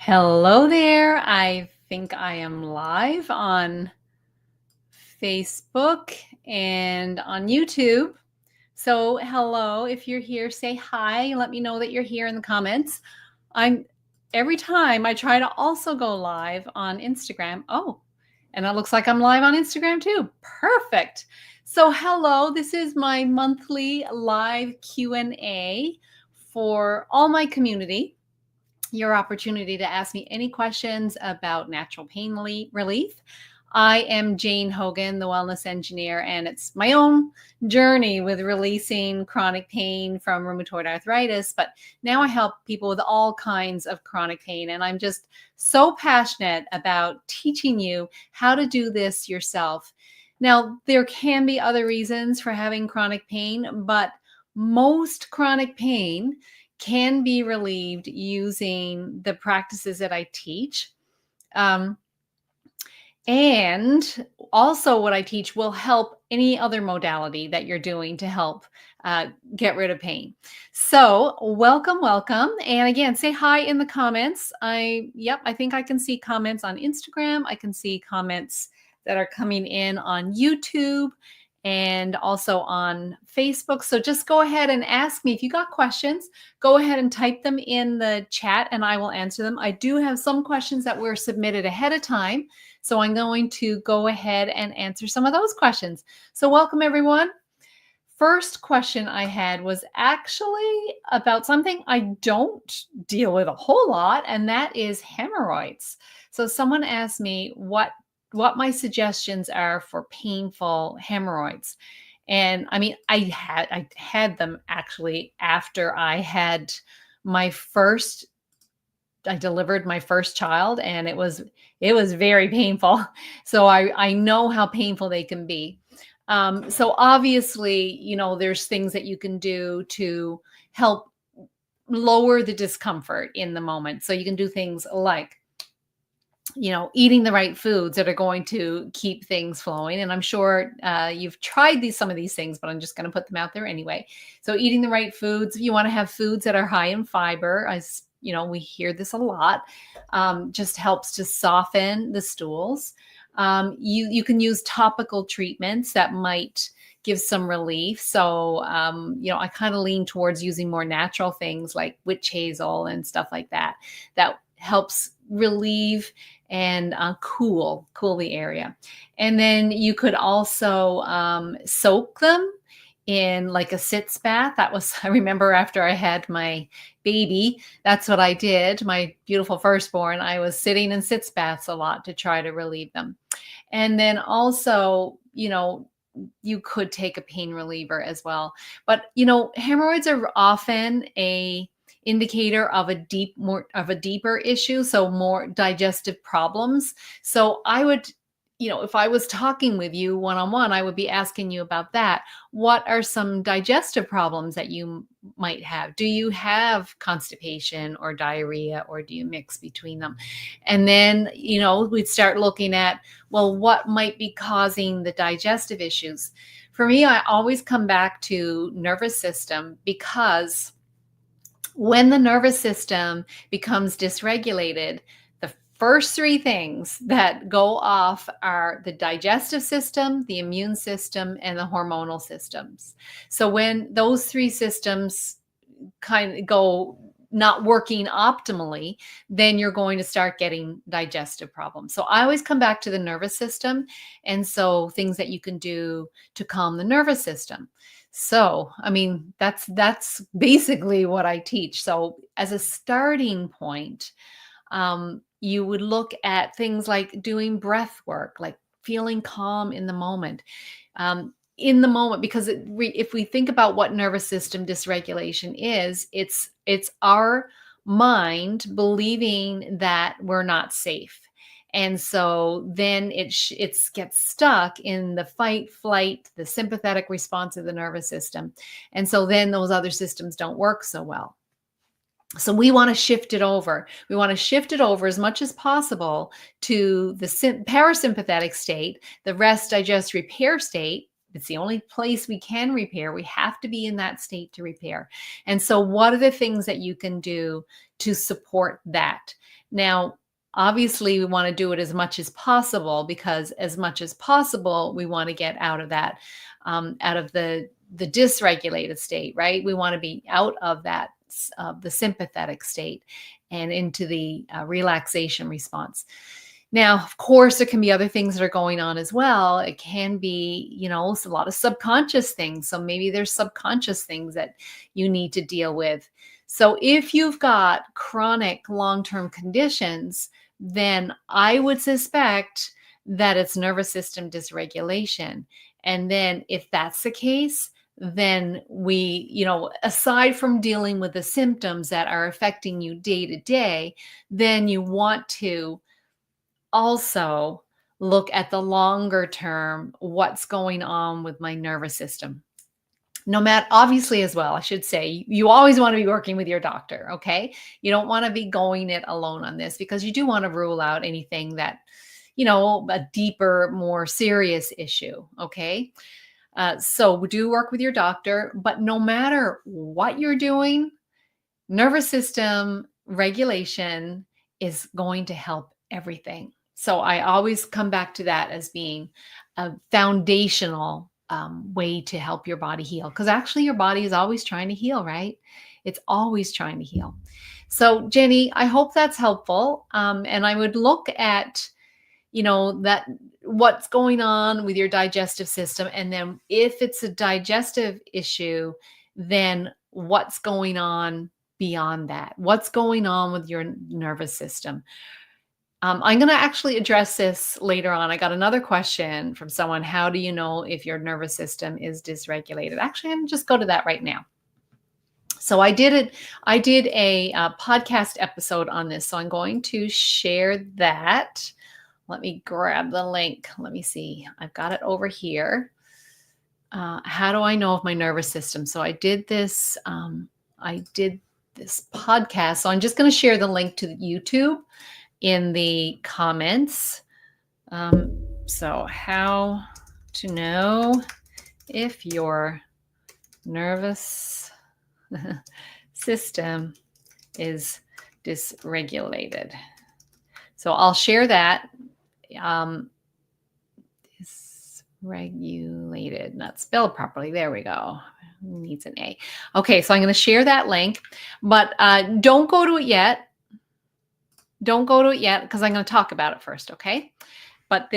Hello there. I think I am live on Facebook and on YouTube. So, hello. If you're here, say hi. Let me know that you're here in the comments. I'm every time I try to also go live on Instagram. Oh, and it looks like I'm live on Instagram too. Perfect. So, hello. This is my monthly live Q&A for all my community, your opportunity to ask me any questions about natural pain relief. I am Jane Hogan, the wellness engineer, and it's my own journey with releasing chronic pain from rheumatoid arthritis. But now I help people with all kinds of chronic pain, and I'm just so passionate about teaching you how to do this yourself. Now, there can be other reasons for having chronic pain, but most chronic pain can be relieved using the practices that I teach. And also, what I teach will help any other modality that you're doing to help get rid of pain. So, welcome, welcome. And again, say hi in the comments. I think I can see comments on Instagram. I can see comments that are coming in on YouTube and also on Facebook. So just go ahead and ask me if you got questions. Go ahead and type them in the chat and I will answer them. I do have some questions that were submitted ahead of time, so I'm going to go ahead and answer some of those questions. So welcome, everyone. First question I had was actually about something I don't deal with a whole lot, and that is hemorrhoids. So someone asked me what my suggestions are for painful hemorrhoids. And I mean, I had them actually after I delivered my first child, and it was very painful. So I know how painful they can be. So obviously, there's things that you can do to help lower the discomfort in the moment. So you can do things like eating the right foods that are going to keep things flowing. And I'm sure you've tried some of these things, but I'm just going to put them out there anyway. So eating the right foods, you want to have foods that are high in fiber. As we hear this a lot, just helps to soften the stools. You can use topical treatments that might give some relief. So, I kind of lean towards using more natural things like witch hazel and stuff like that. That helps relieve and cool the area. And then you could also soak them in like a sitz bath. I remember after I had my baby, that's what I did. My beautiful firstborn, I was sitting in sitz baths a lot to try to relieve them. And then also, you could take a pain reliever as well. But, hemorrhoids are often a indicator of a deeper issue, so more digestive problems. So I would, if I was talking with you one-on-one, I would be asking you about that. What are some digestive problems that you might have? Do you have constipation or diarrhea, or do you mix between them? And then, we'd start looking at, well, what might be causing the digestive issues? For me, I always come back to nervous system, because when the nervous system becomes dysregulated, the first three things that go off are the digestive system, the immune system, and the hormonal systems. So when those three systems kind of go not working optimally, then you're going to start getting digestive problems. So I always come back to the nervous system. And so things that you can do to calm the nervous system. So, I mean, that's basically what I teach. So as a starting point, you would look at things like doing breath work, like feeling calm in the moment. Because if we think about what nervous system dysregulation is, it's our mind believing that we're not safe. And so then it gets stuck in the fight, flight, the sympathetic response of the nervous system. And so then those other systems don't work so well. So we want to shift it over. We want to shift it over as much as possible to the parasympathetic state, the rest, digest, repair state, It's the only place we can repair. We have to be in that state to repair. And so what are the things that you can do to support that? Now, obviously, we want to do it as much as possible, because as much as possible, we want to get out of that, out of the dysregulated state, right? We want to be out of that, the sympathetic state, and into the relaxation response. Now, of course, there can be other things that are going on as well. It can be, a lot of subconscious things. So maybe there's subconscious things that you need to deal with. So if you've got chronic long-term conditions, then I would suspect that it's nervous system dysregulation. And then if that's the case, then we, aside from dealing with the symptoms that are affecting you day to day, then you want to also look at the longer term, what's going on with my nervous system. Obviously, as well, I should say, you always want to be working with your doctor, okay? You don't want to be going it alone on this, because you do want to rule out anything that, a deeper, more serious issue, okay? So do work with your doctor, but no matter what you're doing, nervous system regulation is going to help everything. So I always come back to that as being a foundational way to help your body heal, because actually your body is always trying to heal, right? It's always trying to heal. So Jenny, I hope that's helpful. And I would look at, that what's going on with your digestive system. And then if it's a digestive issue, then what's going on beyond that? What's going on with your nervous system? I'm going to actually address this later on. I got another question from someone. How do you know if your nervous system is dysregulated? Actually, I'm going to just go to that right now. So I did a podcast episode on this. So I'm going to share that. Let me grab the link. Let me see. I've got it over here. How do I know if my nervous system? So I did this podcast. So I'm just going to share the link to YouTube in the comments. So how to know if your nervous system is dysregulated. So I'll share that. Dysregulated, not spelled properly. There we go. Needs an A. Okay, so I'm going to share that link, but don't go to it yet. Don't go to it yet, because I'm going to talk about it first, okay? But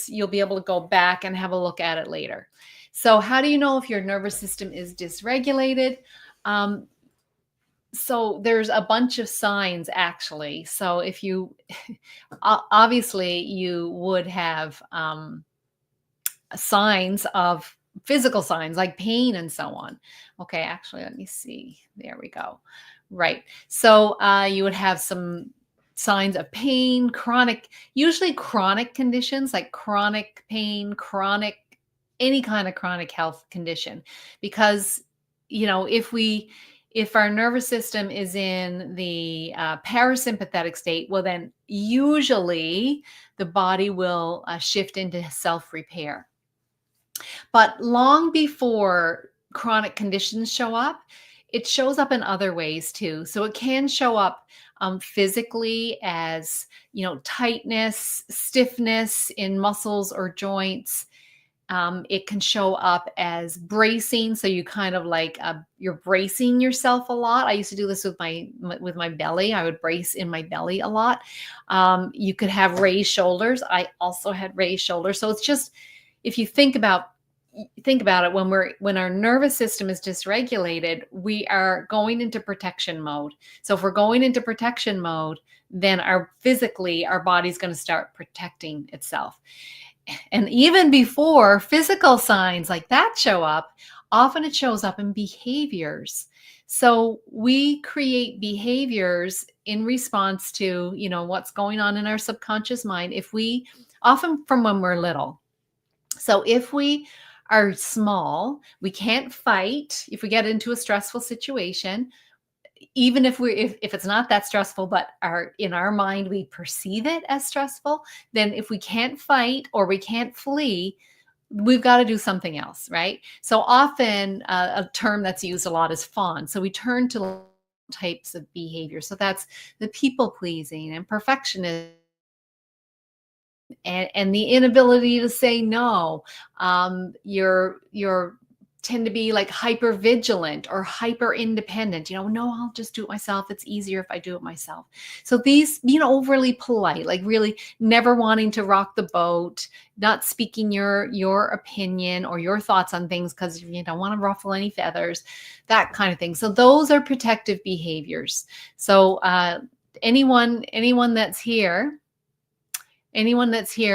you'll be able to go back and have a look at it later. So how do you know if your nervous system is dysregulated? So there's a bunch of signs, actually. So if you, obviously you would have signs of physical signs like pain and so on. Okay, actually, let me see. There we go. Right. So you would have some signs of pain, usually chronic conditions like chronic pain, any kind of chronic health condition. Because, if our nervous system is in the parasympathetic state, well, then usually the body will shift into self-repair. But long before chronic conditions show up, it shows up in other ways too. So it can show up physically as, tightness, stiffness in muscles or joints. It can show up as bracing. So you kind of like, you're bracing yourself a lot. I used to do this with my belly. I would brace in my belly a lot. You could have raised shoulders. I also had raised shoulders. So it's just, if you think about it, when our nervous system is dysregulated, we are going into protection mode. So if we're going into protection mode, then our body's going to start protecting itself. And even before physical signs like that show up, often it shows up in behaviors. So we create behaviors in response to, what's going on in our subconscious mind, often from when we're little. So if we are small, we can't fight. If we get into a stressful situation, even if it's not that stressful, but in our mind, we perceive it as stressful, then if we can't fight or we can't flee, we've got to do something else, right? So often a term that's used a lot is fawn. So we turn to types of behavior. So that's the people pleasing and perfectionism and the inability to say no. You're tend to be like hyper vigilant or hyper independent. No, I'll just do it myself. It's easier if I do it myself. So these, overly polite, like really never wanting to rock the boat, not speaking your opinion or your thoughts on things because you don't want to ruffle any feathers, that kind of thing. So those are protective behaviors. So anyone that's here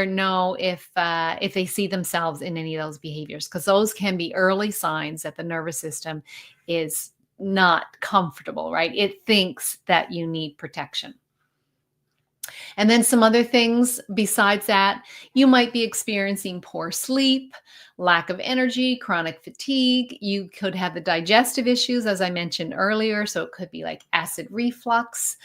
know if they see themselves in any of those behaviors, because those can be early signs that the nervous system is not comfortable, right? It thinks that you need protection. And then some other things besides that, you might be experiencing poor sleep, lack of energy, chronic fatigue. You could have the digestive issues, as I mentioned earlier. So it could be like acid reflux,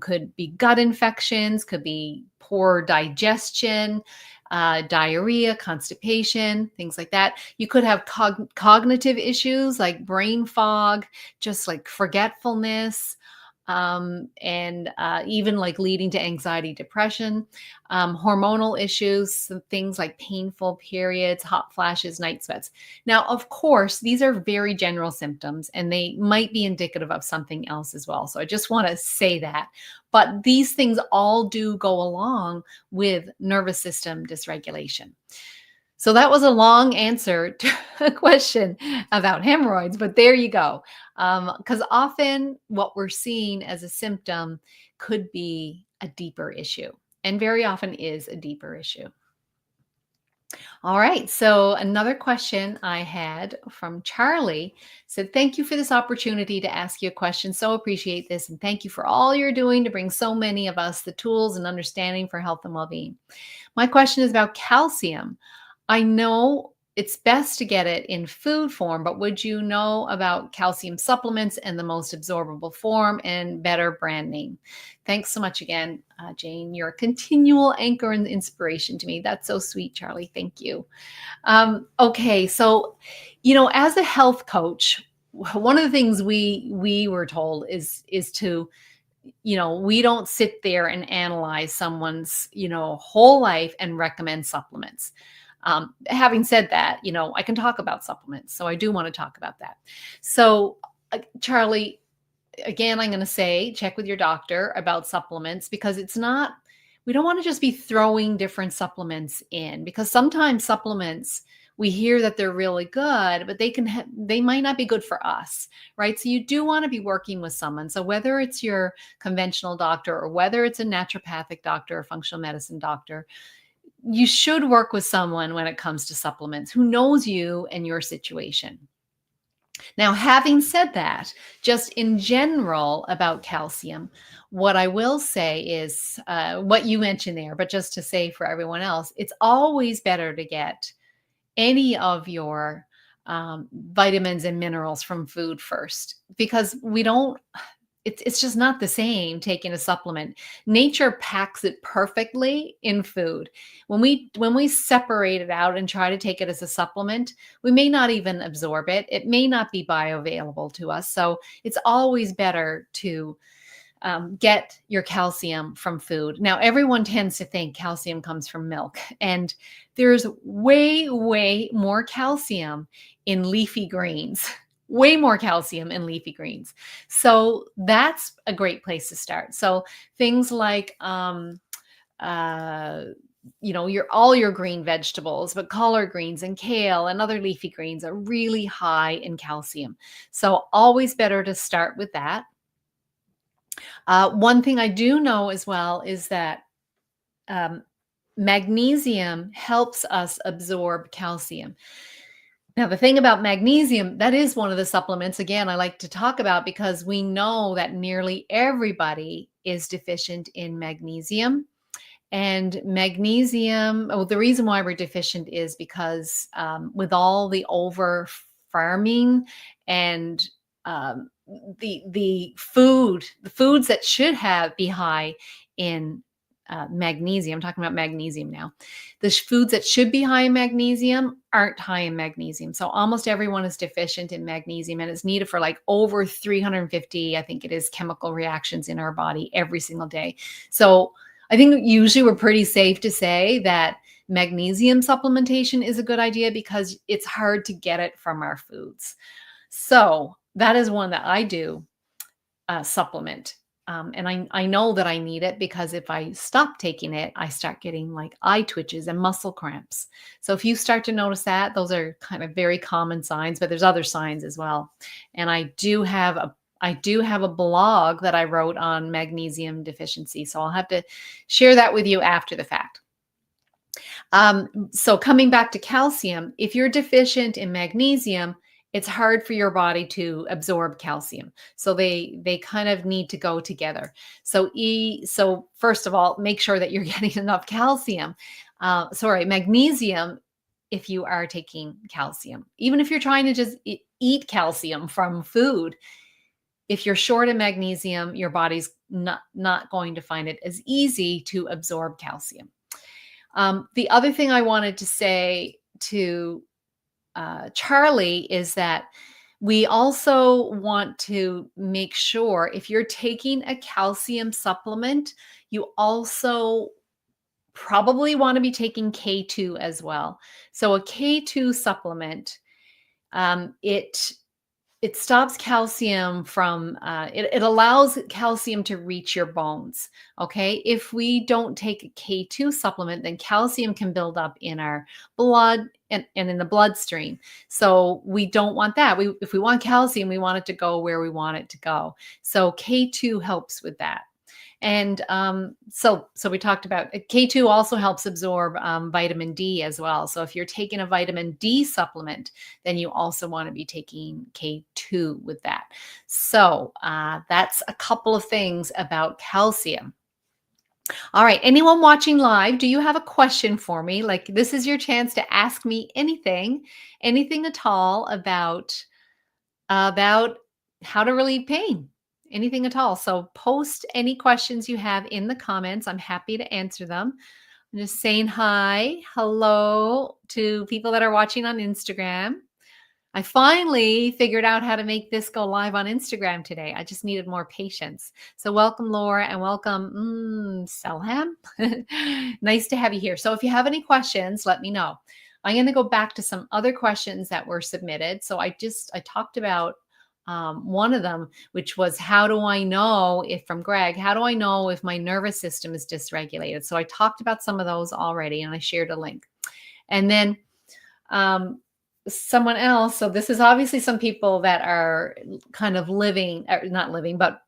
could be gut infections, could be poor digestion, diarrhea, constipation, things like that. You could have cognitive issues like brain fog, just like forgetfulness, and even like leading to anxiety, depression, hormonal issues, some things like painful periods, hot flashes, night sweats. Now, of course, these are very general symptoms and they might be indicative of something else as well. So I just want to say that. But these things all do go along with nervous system dysregulation. So that was a long answer to a question about hemorrhoids, but there you go. Because often what we're seeing as a symptom could be a deeper issue, and very often is a deeper issue. All right. So another question I had from Charlie said, "Thank you for this opportunity to ask you a question. So appreciate this. And thank you for all you're doing to bring so many of us the tools and understanding for health and well-being. My question is about calcium. I know it's best to get it in food form, but would you know about calcium supplements and the most absorbable form and better brand name? Thanks so much again, Jane. You're a continual anchor and inspiration to me. That's so sweet, Charlie. Thank you." Okay, so as a health coach, one of the things we were told is to we don't sit there and analyze someone's whole life and recommend supplements. Having said that, I can talk about supplements. So I do want to talk about that. So, Charlie, again, I'm going to say check with your doctor about supplements, because we don't want to just be throwing different supplements in, because sometimes supplements, we hear that they're really good, but they might not be good for us, right? So you do want to be working with someone. So whether it's your conventional doctor or whether it's a naturopathic doctor or functional medicine doctor, you should work with someone when it comes to supplements who knows you and your situation. Now, having said that, just in general about calcium, what I will say is what you mentioned there, but just to say for everyone else, it's always better to get any of your vitamins and minerals from food first, because it's just not the same taking a supplement. Nature packs it perfectly in food. When we separate it out and try to take it as a supplement, we may not even absorb it. It may not be bioavailable to us. So it's always better to get your calcium from food. Now, everyone tends to think calcium comes from milk, and there's way, way more calcium in leafy greens. Way more calcium in leafy greens. So that's a great place to start. So things like all your green vegetables, but collard greens and kale and other leafy greens are really high in calcium. So always better to start with that. One thing I do know as well is that magnesium helps us absorb calcium. Now, the thing about magnesium, that is one of the supplements, again, I like to talk about, because we know that nearly everybody is deficient in magnesium. And magnesium, the reason why we're deficient is because with all the over farming and the foods that should be high in magnesium. I'm talking about magnesium now. The foods that should be high in magnesium aren't high in magnesium. So almost everyone is deficient in magnesium, and it's needed for like over 350, I think it is, chemical reactions in our body every single day. So I think usually we're pretty safe to say that magnesium supplementation is a good idea because it's hard to get it from our foods. So that is one that I do supplement. And I know that I need it because if I stop taking it, I start getting like eye twitches and muscle cramps. So if you start to notice that, those are kind of very common signs, but there's other signs as well. And I do have a blog that I wrote on magnesium deficiency. So I'll have to share that with you after the fact. So coming back to calcium, if you're deficient in magnesium, it's hard for your body to absorb calcium. So they kind of need to go together. So first of all, make sure that you're getting enough calcium. Magnesium, if you are taking calcium, even if you're trying to just eat calcium from food, if you're short in magnesium, your body's not going to find it as easy to absorb calcium. The other thing I wanted to say to Charlie is that we also want to make sure if you're taking a calcium supplement, you also probably want to be taking K2 as well. So a K2 supplement, it stops calcium from, it allows calcium to reach your bones. Okay. If we don't take a K2 supplement, then calcium can build up in our blood and in the bloodstream. So we don't want that. If we want calcium, we want it to go where we want it to go. So K2 helps with that. And so we talked about K2 also helps absorb vitamin D as well. So if you're taking a vitamin D supplement, then you also want to be taking K2 with that. So that's a couple of things about calcium. All right. Anyone watching live, do you have a question for me? Like, this is your chance to ask me anything at all about how to relieve pain. Anything at all. So post any questions you have in the comments. I'm happy to answer them. I'm just saying hello to people that are watching on Instagram. I finally figured out how to make this go live on Instagram today. I just needed more patience. So welcome, Laura, and welcome, Selham. Nice to have you here. So if you have any questions, let me know. I'm going to go back to some other questions that were submitted. So I talked about one of them, which was, how do I know if my nervous system is dysregulated? So I talked about some of those already, and I shared a link. And then someone else, so this is obviously some people that are kind of not living, but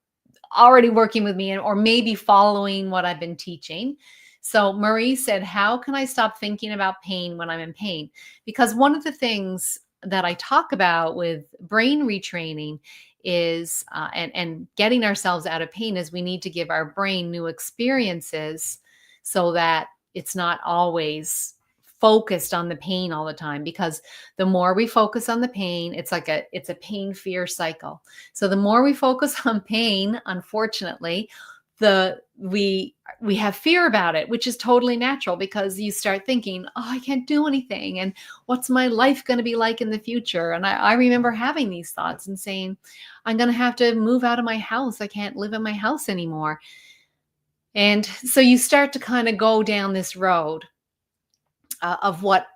already working with me or maybe following what I've been teaching. So Marie said, how can I stop thinking about pain when I'm in pain? Because one of the things that I talk about with brain retraining is, and getting ourselves out of pain, is we need to give our brain new experiences so that it's not always focused on the pain all the time. Because the more we focus on the pain, it's a pain fear cycle. So the more we focus on pain, unfortunately, we have fear about it, which is totally natural, because you start thinking, oh, I can't do anything. And what's my life going to be like in the future? And I remember having these thoughts and saying, I'm going to have to move out of my house. I can't live in my house anymore. And so you start to kind of go down this road of what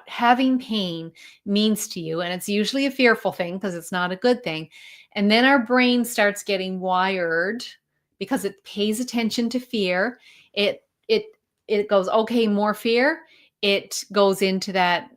having pain means to you. And it's usually a fearful thing because it's not a good thing. And then our brain starts getting wired because it pays attention to fear. It goes, okay, more fear. It goes into that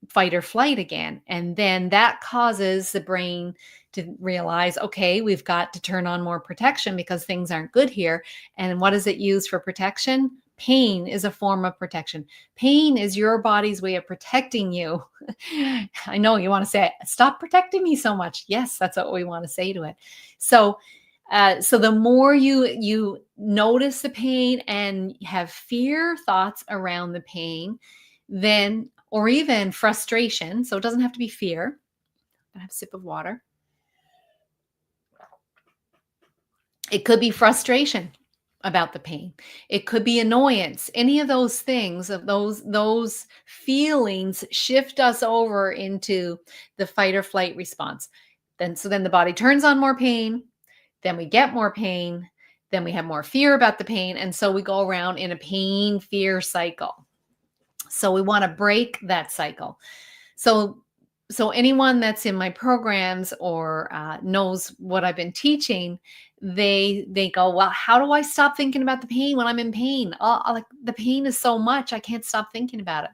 fight or flight again. And then that causes the brain to realize, okay, we've got to turn on more protection because things aren't good here. And what does it use for protection? Pain is a form of protection. Pain is your body's way of protecting you. I know you want to say, stop protecting me so much. Yes, that's what we want to say to it. So the more you notice the pain and have fear thoughts around the pain, then, or even frustration. So it doesn't have to be fear. I have a sip of water. It could be frustration. about the pain. It could be annoyance. Any of those things, of those feelings shift us over into the fight or flight response. Then the body turns on more pain, then we get more pain, then we have more fear about the pain, and so we go around in a pain fear cycle. So we want to break that cycle. So anyone that's in my programs or knows what I've been teaching, they go, well, how do I stop thinking about the pain when I'm in pain? Like, the pain is so much, I can't stop thinking about it.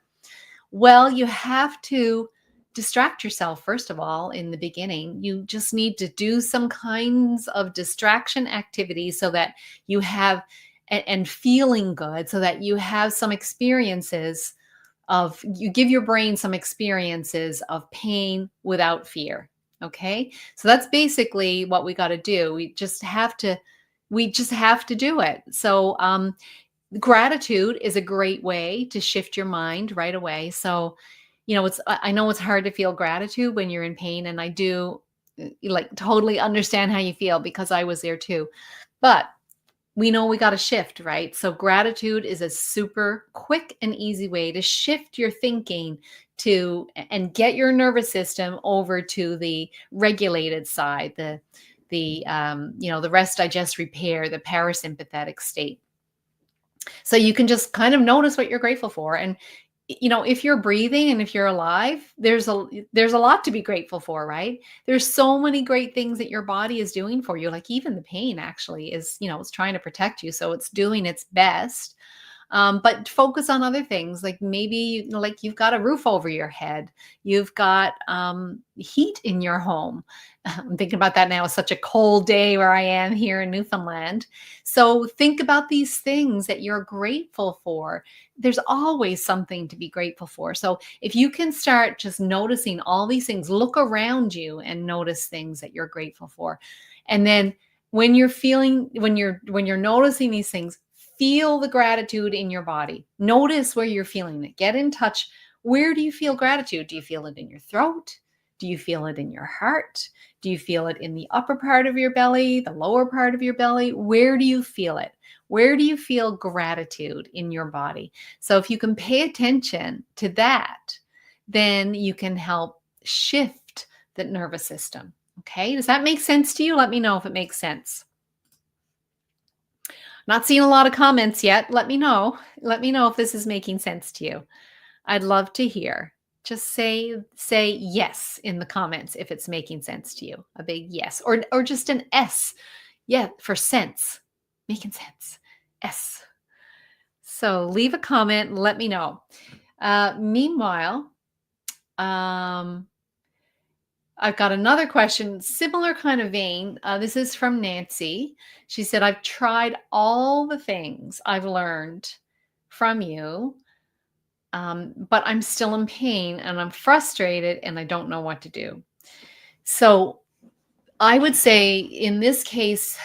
Well, you have to distract yourself, first of all. In the beginning, you just need to do some kinds of distraction activities so that you have, and feeling good, so that you have some experiences of, you give your brain some experiences of pain without fear. Okay. So that's basically what we got to do. We just have to do it. So, gratitude is a great way to shift your mind right away. So, I know it's hard to feel gratitude when you're in pain. And I do, like, totally understand how you feel, because I was there too. But we know we got to shift, right? So gratitude is a super quick and easy way to shift your thinking to, and get your nervous system over to the regulated side, the rest, digest, repair, the parasympathetic state. So you can just kind of notice what you're grateful for. And if you're breathing and if you're alive, there's a lot to be grateful for, right? There's so many great things that your body is doing for you. Like, even the pain actually is, it's trying to protect you. So it's doing its best. But focus on other things, like maybe, like, you've got a roof over your head, you've got heat in your home. I'm thinking about that now. It's such a cold day where I am here in Newfoundland. So think about these things that you're grateful for. There's always something to be grateful for. So if you can start just noticing all these things, look around you and notice things that you're grateful for. And then when you're noticing these things, feel the gratitude in your body. Notice where you're feeling it. Get in touch. Where do you feel gratitude? Do you feel it in your throat? Do you feel it in your heart? Do you feel it in the upper part of your belly, the lower part of your belly? Where do you feel it? Where do you feel gratitude in your body? So if you can pay attention to that, then you can help shift the nervous system. Okay. Does that make sense to you? Let me know if it makes sense. Not seeing a lot of comments yet. Let me know. Let me know if this is making sense to you. I'd love to hear. Just say yes in the comments if it's making sense to you. A big yes, or just an S. Yeah, for sense. Making sense. S. So leave a comment and let me know. Meanwhile, I've got another question, similar kind of vein. This is from Nancy. She said, I've tried all the things I've learned from you, but I'm still in pain and I'm frustrated and I don't know what to do. So I would say in this case,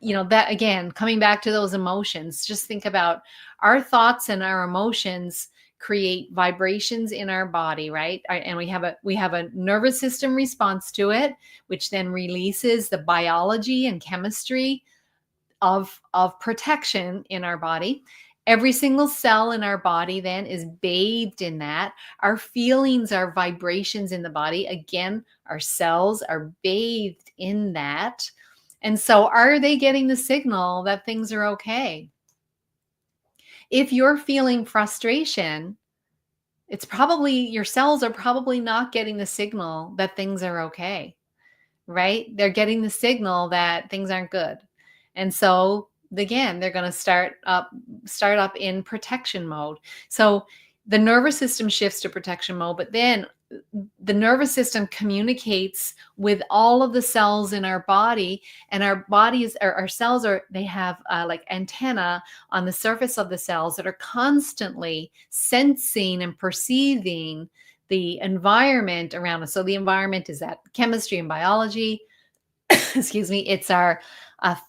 that, again, coming back to those emotions, just think about our thoughts and our emotions create vibrations in our body, right? And we have a nervous system response to it, which then releases the biology and chemistry of protection in our body. Every single cell in our body then is bathed in that. Our feelings are vibrations in the body. Again, our cells are bathed in that. And so are they getting the signal that things are okay? If you're feeling frustration, it's probably, your cells are probably not getting the signal that things are okay, right? They're getting the signal that things aren't good. And so again, they're going to start up in protection mode. So the nervous system shifts to protection mode, but then the nervous system communicates with all of the cells in our body, and our cells they have like antenna on the surface of the cells that are constantly sensing and perceiving the environment around us. So the environment is that chemistry and biology. Excuse me. It's our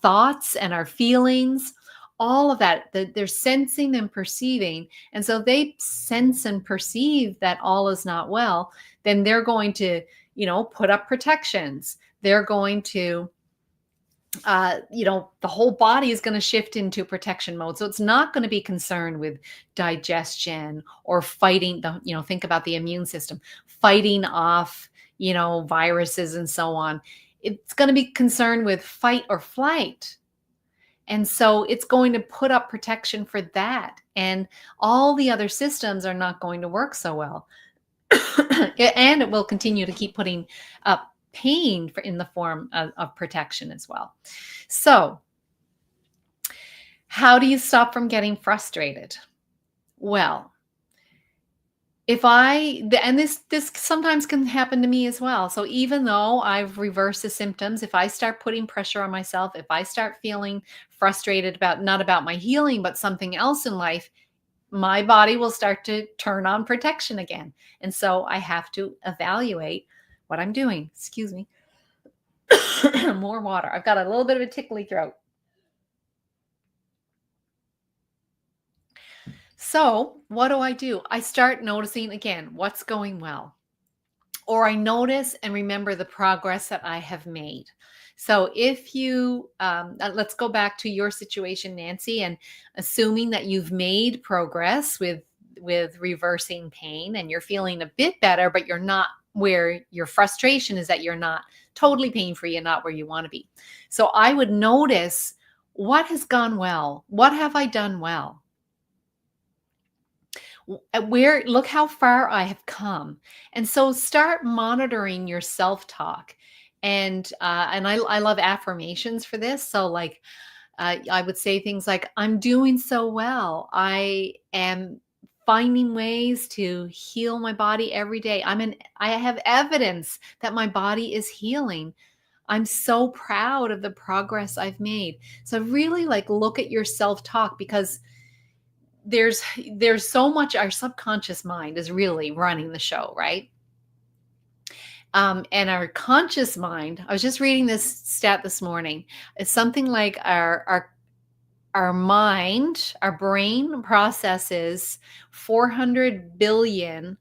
thoughts and our feelings, all of that. They're sensing and perceiving. And so they sense and perceive that all is not well. Then they're going to, put up protections. They're going to the whole body is going to shift into protection mode. So it's not going to be concerned with digestion or fighting think about the immune system, fighting off, viruses and so on. It's going to be concerned with fight or flight. And so it's going to put up protection for that. And all the other systems are not going to work so well. And it will continue to keep putting up pain in the form of protection as well. So, how do you stop from getting frustrated? Well, this sometimes can happen to me as well. So even though I've reversed the symptoms, if I start putting pressure on myself, if I start feeling frustrated not about my healing, but something else in life, my body will start to turn on protection again. And so I have to evaluate what I'm doing. Excuse me. More water. I've got a little bit of a tickly throat. So what do? I start noticing again what's going well. Or I notice and remember the progress that I have made. So if you, let's go back to your situation, Nancy, and assuming that you've made progress with reversing pain and you're feeling a bit better, but you're not where your frustration is, that you're not totally pain-free and not where you want to be. So I would notice what has gone well. What have I done well? Look how far I have come. And so start monitoring your self-talk. And I love affirmations for this. So like I would say things like, I'm doing so well. I am finding ways to heal my body every day. I have evidence that my body is healing. I'm so proud of the progress I've made. So really like look at your self-talk, because there's so much. Our subconscious mind is really running the show, right? And our conscious mind, I was just reading this stat this morning, is something like our mind, our brain processes 400 billion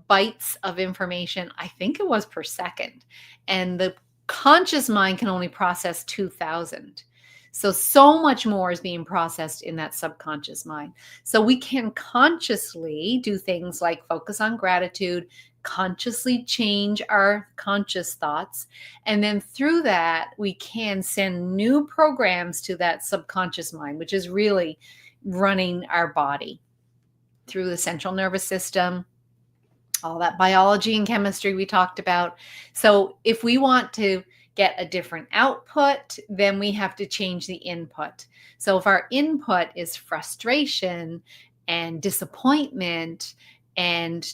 bytes of information, I think it was per second. And the conscious mind can only process 2,000. So much more is being processed in that subconscious mind. So we can consciously do things like focus on gratitude, consciously change our conscious thoughts. And then through that, we can send new programs to that subconscious mind, which is really running our body through the central nervous system, all that biology and chemistry we talked about. So if we want to get a different output, then we have to change the input. So if our input is frustration and disappointment and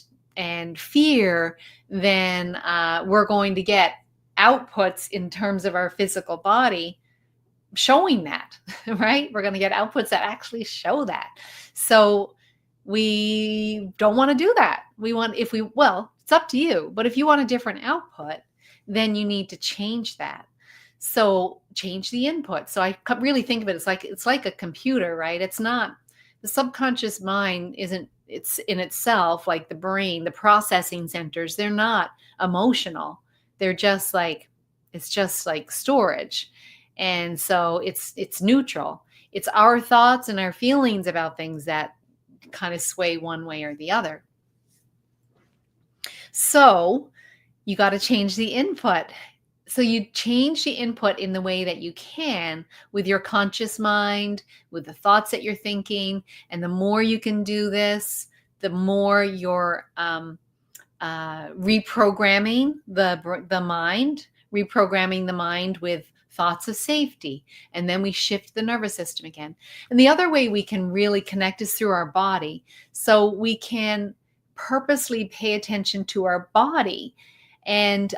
fear, then we're going to get outputs in terms of our physical body showing that, right? We're going to get outputs that actually show that. So we don't want to do that. It's up to you, but if you want a different output, then you need to change that. So change the input. So I really think of it as it's like a computer, right? It's not, the subconscious mind it's in itself like the brain, the processing centers, they're not emotional. They're just like, it's just like storage. And so it's neutral. It's our thoughts and our feelings about things that kind of sway one way or the other. So you got to change the input. So you change the input in the way that you can with your conscious mind, with the thoughts that you're thinking. And the more you can do this, the more you're reprogramming the mind with thoughts of safety. And then we shift the nervous system again. And the other way we can really connect is through our body. So we can purposely pay attention to our body and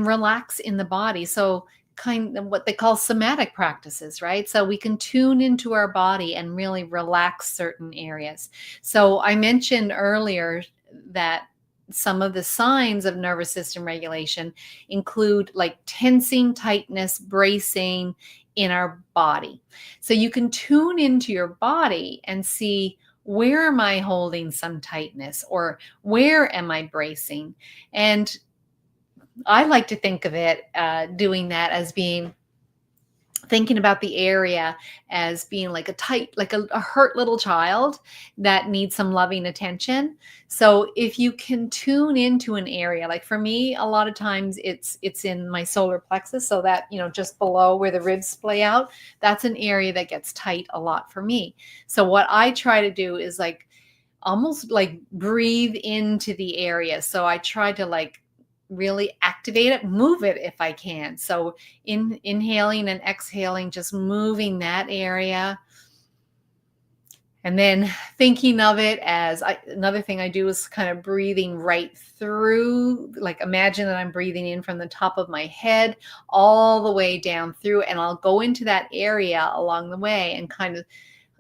relax in the body. So kind of what they call somatic practices, right? So we can tune into our body and really relax certain areas. So I mentioned earlier that some of the signs of nervous system regulation include like tensing, tightness, bracing in our body. So you can tune into your body and see, where am I holding some tightness, or where am I bracing? And I like to think of it, doing that as being thinking about the area as being like a tight, like a hurt little child that needs some loving attention. So if you can tune into an area, like for me, a lot of times it's in my solar plexus, so that, just below where the ribs splay out, that's an area that gets tight a lot for me. So what I try to do is like almost like breathe into the area. So I try to like really activate it, move it if I can. So inhaling and exhaling, just moving that area. And then thinking of it as another thing I do is kind of breathing right through, like imagine that I'm breathing in from the top of my head all the way down through, and I'll go into that area along the way and kind of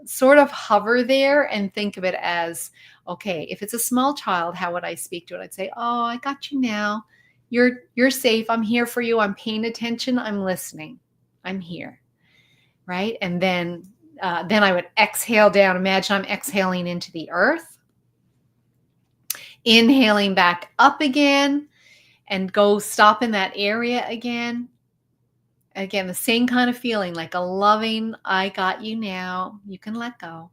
sort of hover there and think of it as, okay, if it's a small child, how would I speak to it? I'd say, oh, I got you now. You're safe. I'm here for you. I'm paying attention. I'm listening. I'm here. Right. And then I would exhale down. Imagine I'm exhaling into the earth, inhaling back up again, and go stop in that area again. Again, the same kind of feeling, like a loving, I got you now. You can let go.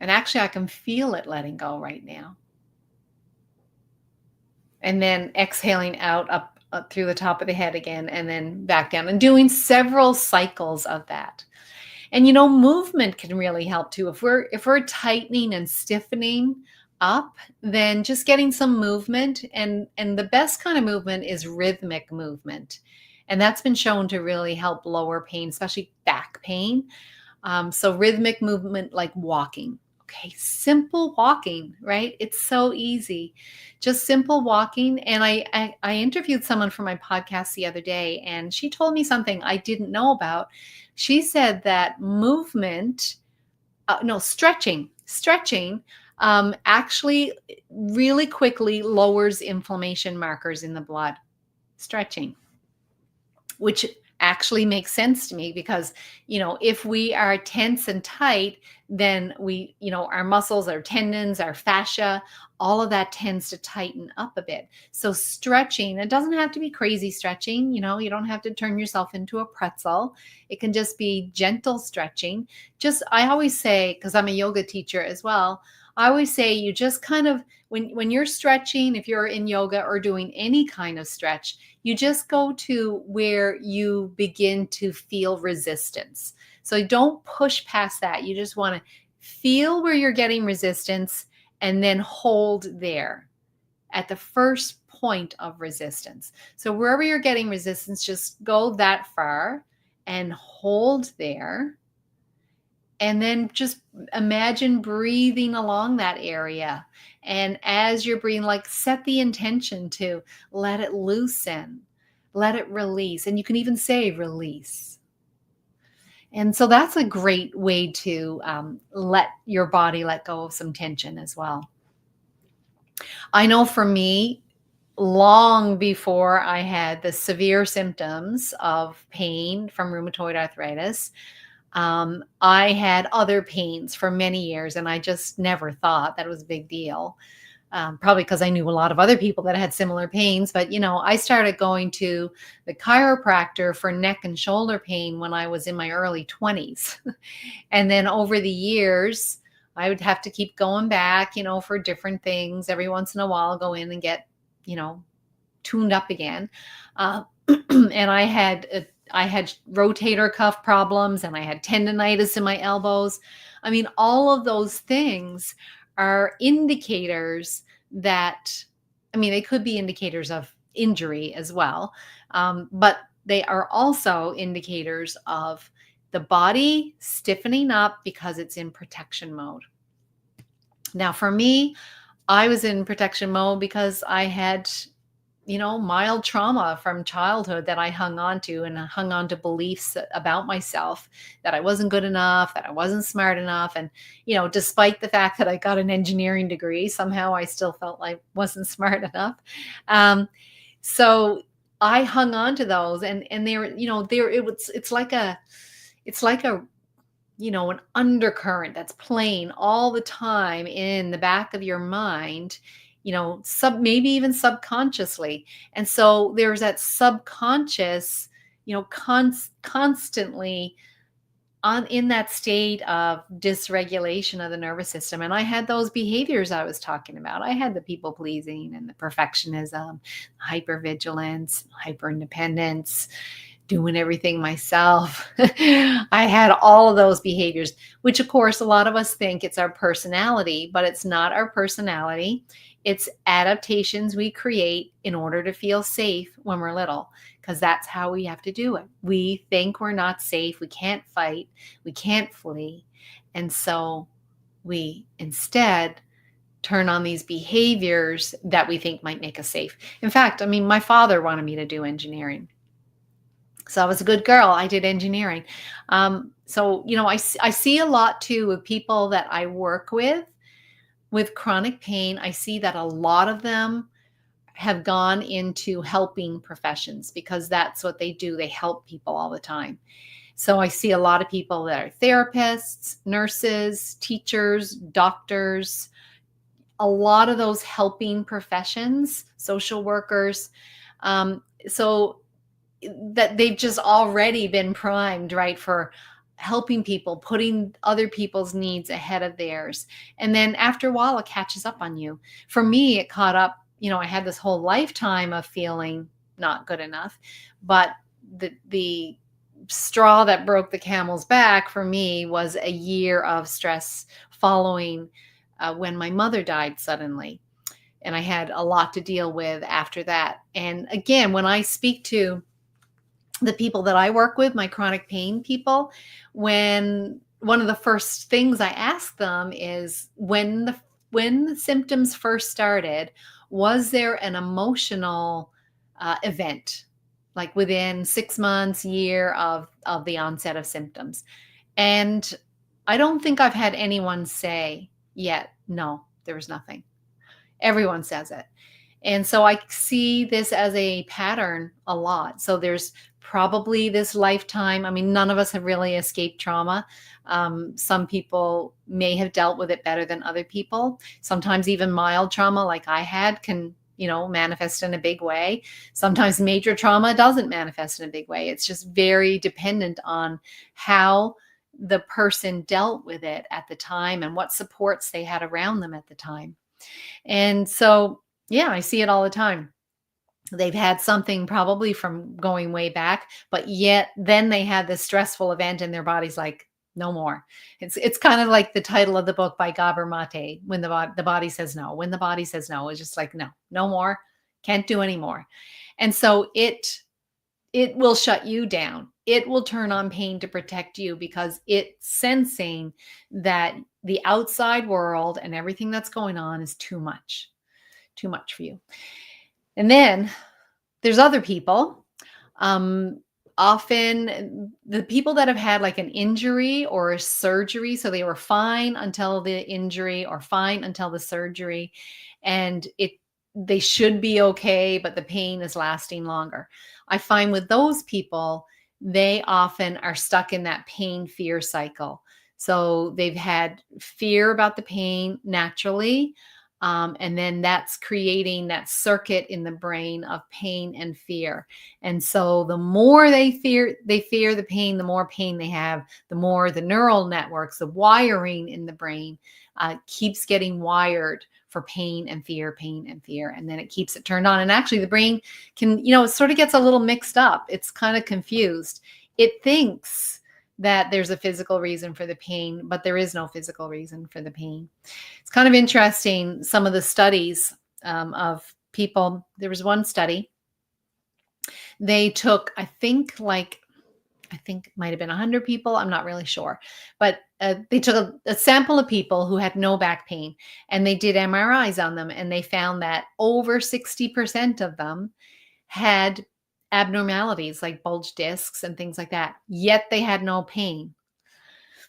And actually, I can feel it letting go right now. And then exhaling out up through the top of the head again, and then back down, and doing several cycles of that. And movement can really help too. If we're tightening and stiffening up, then just getting some movement, and the best kind of movement is rhythmic movement. And that's been shown to really help lower pain, especially back pain. So rhythmic movement like walking. Okay, simple walking, right? It's so easy. Just simple walking. And I interviewed someone for my podcast the other day, and she told me something I didn't know about. She said that stretching actually really quickly lowers inflammation markers in the blood. Stretching, which actually makes sense to me because, if we are tense and tight, then our muscles, our tendons, our fascia, all of that tends to tighten up a bit. So stretching, it doesn't have to be crazy stretching. You don't have to turn yourself into a pretzel. It can just be gentle stretching. I always say, because I'm a yoga teacher as well, I always say you just kind of, when you're stretching, if you're in yoga or doing any kind of stretch, you just go to where you begin to feel resistance. So don't push past that. You just want to feel where you're getting resistance and then hold there at the first point of resistance. So wherever you're getting resistance, just go that far and hold there. And then just imagine breathing along that area. And as you're breathing, like set the intention to let it loosen, let it release. And you can even say release. And so that's a great way to let your body let go of some tension as well. I know for me, long before I had the severe symptoms of pain from rheumatoid arthritis, I had other pains for many years, and I just never thought that it was a big deal. Probably because I knew a lot of other people that had similar pains. But, I started going to the chiropractor for neck and shoulder pain when I was in my early 20s. And then over the years, I would have to keep going back, for different things. Every once in a while, go in and get, tuned up again. And I had rotator cuff problems, and I had tendonitis in my elbows. I mean, all of those things are indicators that, they could be indicators of injury as well. But they are also indicators of the body stiffening up because it's in protection mode. Now, for me, I was in protection mode because I had mild trauma from childhood that I hung on to beliefs about myself, that I wasn't good enough, that I wasn't smart enough. And, despite the fact that I got an engineering degree, somehow I still felt like I wasn't smart enough. So I hung on to those, and it's like an undercurrent that's playing all the time in the back of your mind, maybe even subconsciously. And so there's that subconscious constantly in that state of dysregulation of the nervous system. And I had those behaviors I was talking about. I had the people pleasing and the perfectionism, hypervigilance, hyperindependence, doing everything myself. I had all of those behaviors, which of course a lot of us think it's our personality, but it's not our personality. It's adaptations we create in order to feel safe when we're little, because that's how we have to do it. We think we're not safe. We can't fight. We can't flee. And so we instead turn on these behaviors that we think might make us safe. In fact, I mean, my father wanted me to do engineering. So I was a good girl. I did engineering. I see a lot too with people that I work with chronic pain. I see that a lot of them have gone into helping professions because that's what they do. They help people all the time. So I see a lot of people that are therapists, nurses, teachers, doctors, a lot of those helping professions, social workers. So that they've just already been primed, right, for helping people, putting other people's needs ahead of theirs. And then after a while, it catches up on you. For me, it caught up. I had this whole lifetime of feeling not good enough, but the straw that broke the camel's back for me was a year of stress following when my mother died suddenly. And I had a lot to deal with after that. And again, when I speak to the people that I work with, my chronic pain people, when one of the first things I ask them is when the symptoms first started, was there an emotional event, like within 6 months, year of the onset of symptoms? And I don't think I've had anyone say yet, no, there was nothing. Everyone says it. And so I see this as a pattern a lot. So there's probably this lifetime. I mean, none of us have really escaped trauma. Some people may have dealt with it better than other people. Sometimes even mild trauma like I had can, manifest in a big way. Sometimes major trauma doesn't manifest in a big way. It's just very dependent on how the person dealt with it at the time and what supports they had around them at the time. And so, yeah, I see it all the time. They've had something probably from going way back, but yet then they had this stressful event and their body's like, no more. It's kind of like the title of the book by Gabor Mate, when the body says no. When the body says no, it's just like, no more, can't do anymore. And so it will shut you down. It will turn on pain to protect you because it's sensing that the outside world and everything that's going on is too much for you. And then there's other people, often the people that have had like an injury or a surgery. So they were fine until the injury or fine until the surgery, and they should be okay, but the pain is lasting longer. I find with those people, they often are stuck in that pain fear cycle. So they've had fear about the pain naturally. And then that's creating that circuit in the brain of pain and fear. And so the more they fear the pain, the more pain they have, the more the neural networks, the wiring in the brain keeps getting wired for pain and fear. And then it keeps it turned on. And actually the brain can, it sort of gets a little mixed up. It's kind of confused. It thinks that there's a physical reason for the pain, but there is no physical reason for the pain. It's kind of interesting, some of the studies of people. There was one study. They took, I think it might have been 100 people. I'm not really sure. But they took a sample of people who had no back pain, and they did MRIs on them, and they found that over 60% of them had abnormalities like bulge discs and things like that, yet they had no pain.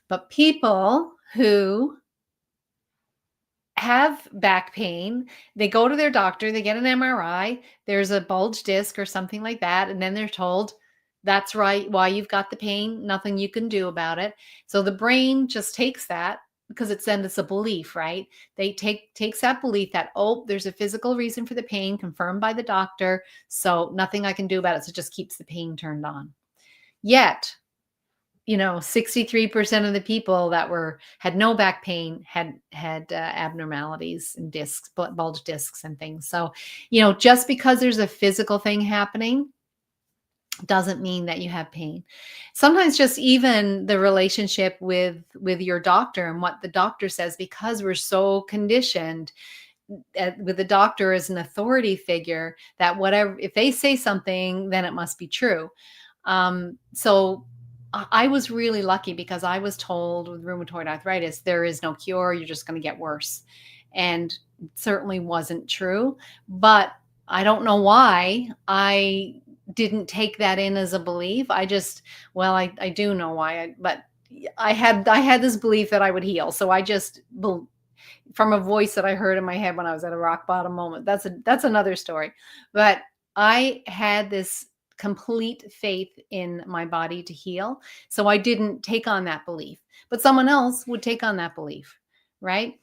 But people who have back pain, they go to their doctor, they get an MRI, there's a bulge disc or something like that, and then they're told, that's right, why you've got the pain, nothing you can do about it. So the brain just takes that, because it's a belief, right? They takes that belief that, oh, there's a physical reason for the pain confirmed by the doctor, so nothing I can do about it. So it just keeps the pain turned on. Yet, 63% of the people that had no back pain had abnormalities and discs, bulge discs and things. So, just because there's a physical thing happening doesn't mean that you have pain. Sometimes just even the relationship with your doctor and what the doctor says, because we're so conditioned with the doctor as an authority figure, that whatever, if they say something, then it must be true. So I was really lucky because I was told with rheumatoid arthritis, there is no cure. You're just going to get worse. And it certainly wasn't true. But I don't know why I didn't take that in as a belief. I do know why, but I had this belief that I would heal. So I just, from a voice that I heard in my head when I was at a rock bottom moment. That's another story. But I had this complete faith in my body to heal. So I didn't take on that belief. But someone else would take on that belief, right?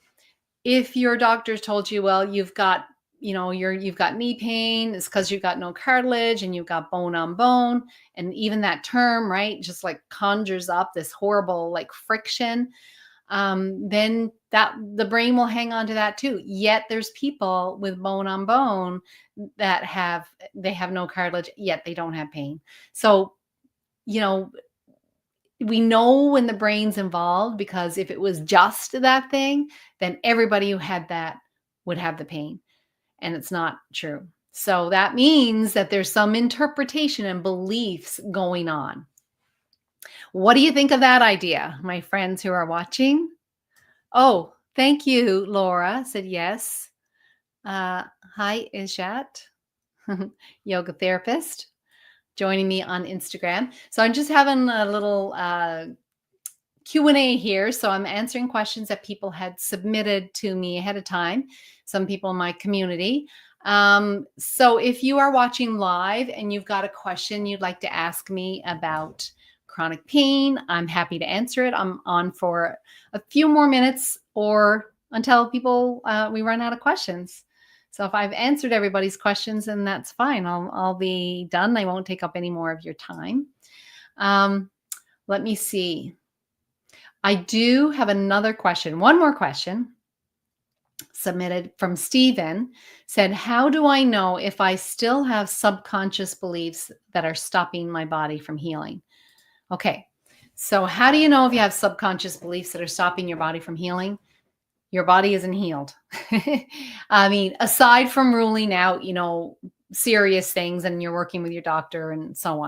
If your doctor told you, well, you've got knee pain, it's because you've got no cartilage and you've got bone on bone. And even that term, right, just like conjures up this horrible like friction. Then the brain will hang on to that too. Yet there's people with bone on bone that have no cartilage, yet they don't have pain. So, we know when the brain's involved, because if it was just that thing, then everybody who had that would have the pain. And it's not true. So that means that there's some interpretation and beliefs going on. What do you think of that idea, my friends who are watching? Oh, thank you, Laura said yes. Hi, Ishat, yoga therapist, joining me on Instagram. So I'm just having a little Q&A here. So I'm answering questions that people had submitted to me ahead of time, some people in my community. So if you are watching live and you've got a question you'd like to ask me about chronic pain, I'm happy to answer it. I'm on for a few more minutes or until we run out of questions. So if I've answered everybody's questions, then that's fine. I'll be done. I won't take up any more of your time. Let me see. I do have another question. One more question submitted from Stephen. Said, how do I know if I still have subconscious beliefs that are stopping my body from healing? Okay. So how do you know if you have subconscious beliefs that are stopping your body from healing? Your body isn't healed. I mean, aside from ruling out, serious things, and you're working with your doctor and so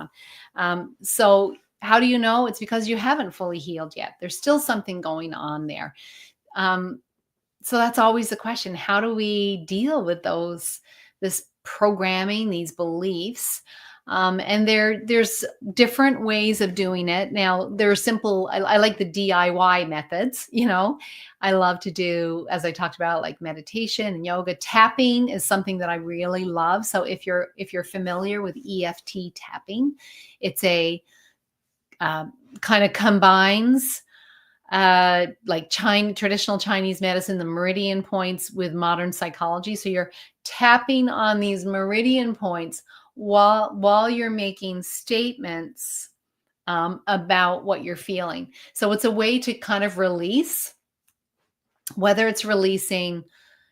on. So how do you know? It's because you haven't fully healed yet. There's still something going on there. So that's always the question. How do we deal with this programming, these beliefs? And there's different ways of doing it. Now, there are simple, I like the DIY methods, I love to do, as I talked about, like meditation and yoga. Tapping is something that I really love. So if you're familiar with EFT tapping, it's a kind of combines like traditional Chinese medicine, the meridian points, with modern psychology. So you're tapping on these meridian points while you're making statements about what you're feeling. So it's a way to kind of release, whether it's releasing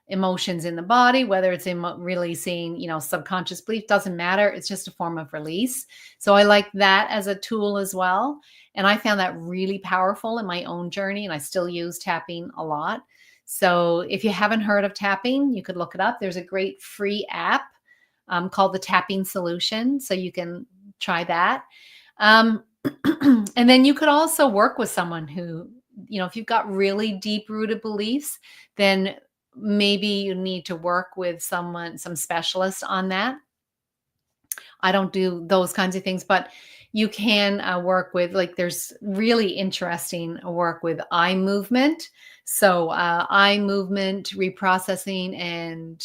emotions in the body, whether it's releasing, subconscious belief, doesn't matter. It's just a form of release. So I like that as a tool as well. And I found that really powerful in my own journey, and I still use tapping a lot. So if you haven't heard of tapping, you could look it up. There's a great free app called the Tapping Solution. So you can try that. And then you could also work with someone who, if you've got really deep rooted beliefs, then maybe you need to work with some specialist on that. I don't do those kinds of things, but you can work with, there's really interesting work with eye movement. So eye movement reprocessing and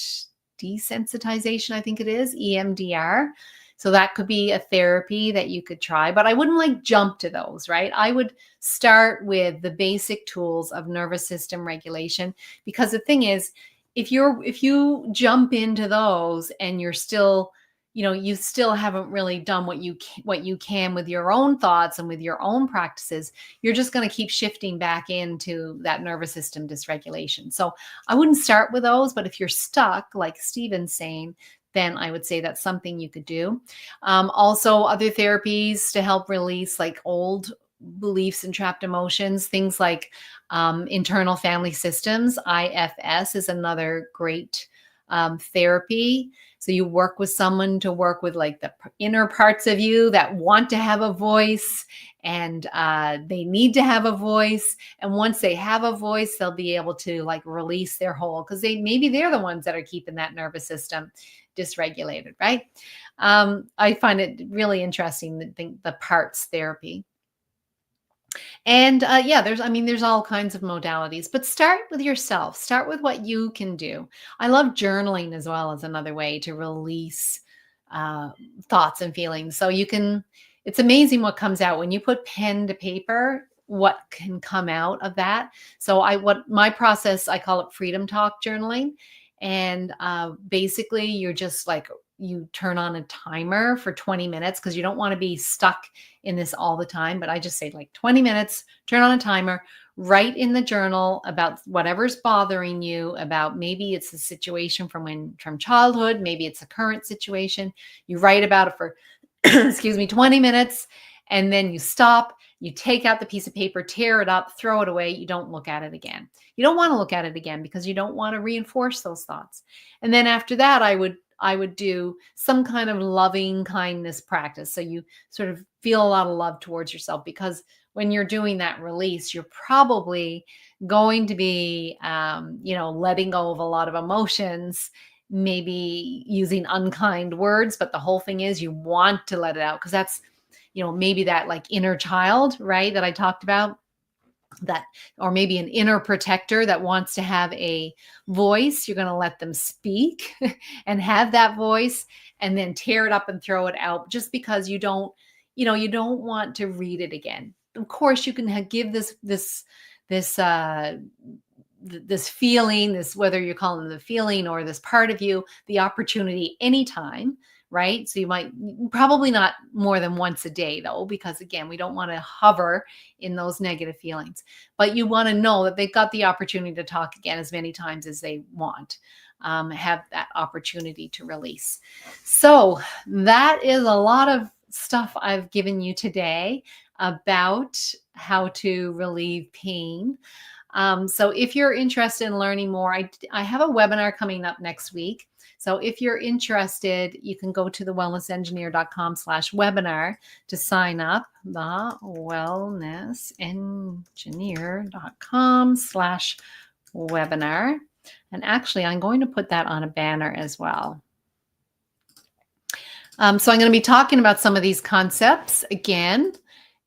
desensitization, I think it is, EMDR. So that could be a therapy that you could try, but I wouldn't jump to those, right? I would start with the basic tools of nervous system regulation, because the thing is, if you jump into those and you're still, you still haven't really done what you can with your own thoughts and with your own practices, you're just going to keep shifting back into that nervous system dysregulation. So I wouldn't start with those, but if you're stuck, like Steven's saying, then I would say that's something you could do. Also, other therapies to help release like old beliefs and trapped emotions, things like internal family systems. IFS is another great therapy. So you work with someone to work with like the inner parts of you that want to have a voice, and they need to have a voice. And once they have a voice, they'll be able to like release their whole, because maybe they're the ones that are keeping that nervous system dysregulated, right? I find it really interesting, the parts therapy. And yeah, there's all kinds of modalities, but start with yourself. Start with what you can do. I love journaling as well as another way to release uh, thoughts and feelings. So it's amazing what comes out when you put pen to paper, what can come out of that. So what my process, I call it freedom talk journaling. And basically you're just like, you turn on a timer for 20 minutes because you don't want to be stuck in this all the time. But I just say like 20 minutes, turn on a timer, write in the journal about whatever's bothering you, about maybe it's a situation from childhood, maybe it's a current situation. You write about it for, excuse me, 20 minutes, and then you stop, you take out the piece of paper, tear it up, throw it away. You don't look at it again. You don't want to look at it again because you don't want to reinforce those thoughts. And then after that, I would do some kind of loving kindness practice. So you sort of feel a lot of love towards yourself, because when you're doing that release, you're probably going to be, letting go of a lot of emotions, maybe using unkind words. But the whole thing is you want to let it out, because that's, maybe that like inner child, right, that I talked about, that, or maybe an inner protector that wants to have a voice. You're going to let them speak and have that voice, and then tear it up and throw it out just because you don't want to read it again. Of course, you can give this feeling, whether you're calling it the feeling or this part of you, the opportunity anytime, right? So you might, probably not more than once a day though, because again, we don't want to hover in those negative feelings, but you want to know that they've got the opportunity to talk again as many times as they want, have that opportunity to release. So that is a lot of stuff I've given you today about how to relieve pain. So if you're interested in learning more, I have a webinar coming up next week. So if you're interested, you can go to thewellnessengineer.com/webinar to sign up. thewellnessengineer.com/webinar. And actually, I'm going to put that on a banner as well. So I'm going to be talking about some of these concepts again.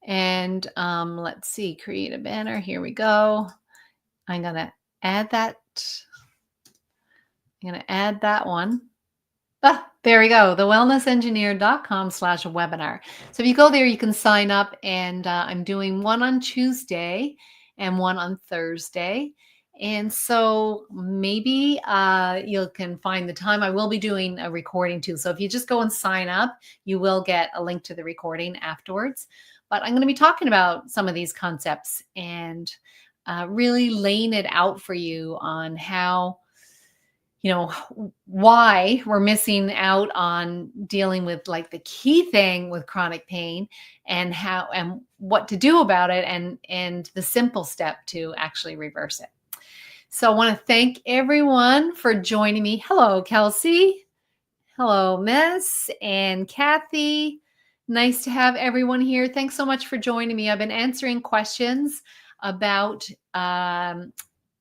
And let's see, create a banner. Here we go. I'm going to add that. I'm going to add that one. There we go. thewellnessengineer.com/webinar. So if you go there, you can sign up, and I'm doing one on Tuesday and one on Thursday. And so maybe you can find the time. I will be doing a recording too. So if you just go and sign up, you will get a link to the recording afterwards. But I'm going to be talking about some of these concepts and really laying it out for you on how, why we're missing out on dealing with like the key thing with chronic pain, and how and what to do about it, and the simple step to actually reverse it. So I want to thank everyone for joining me. Hello, Kelsey. Hello, Miss and Kathy. Nice to have everyone here. Thanks so much for joining me. I've been answering questions about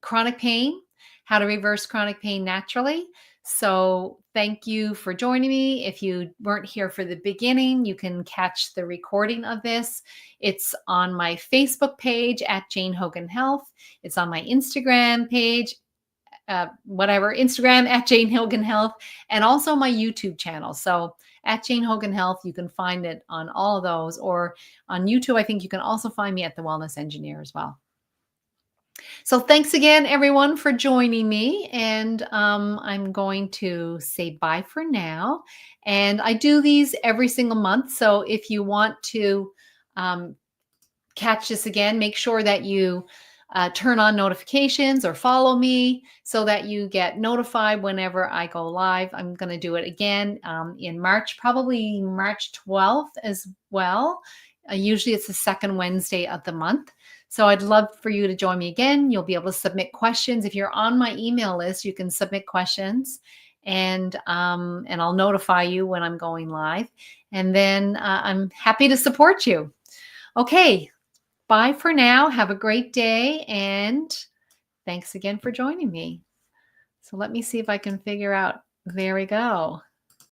chronic pain, how to reverse chronic pain naturally. So thank you for joining me. If you weren't here for the beginning, you can catch the recording of this. It's on my Facebook page at Jane Hogan Health. It's on my Instagram page, Instagram at Jane Hogan Health, and also my YouTube channel. So at Jane Hogan Health, you can find it on all of those, or on YouTube. I think you can also find me at The Wellness Engineer as well. So thanks again, everyone, for joining me. And I'm going to say bye for now. And I do these every single month. So if you want to um, catch this again, make sure that you turn on notifications or follow me so that you get notified whenever I go live. I'm going to do it again in March, probably March 12th as well. Usually it's the second Wednesday of the month. So I'd love for you to join me again. You'll be able to submit questions. If you're on my email list, you can submit questions and I'll notify you when I'm going live. And then I'm happy to support you. Okay, bye for now. Have a great day. And thanks again for joining me. So let me see if I can figure out. There we go.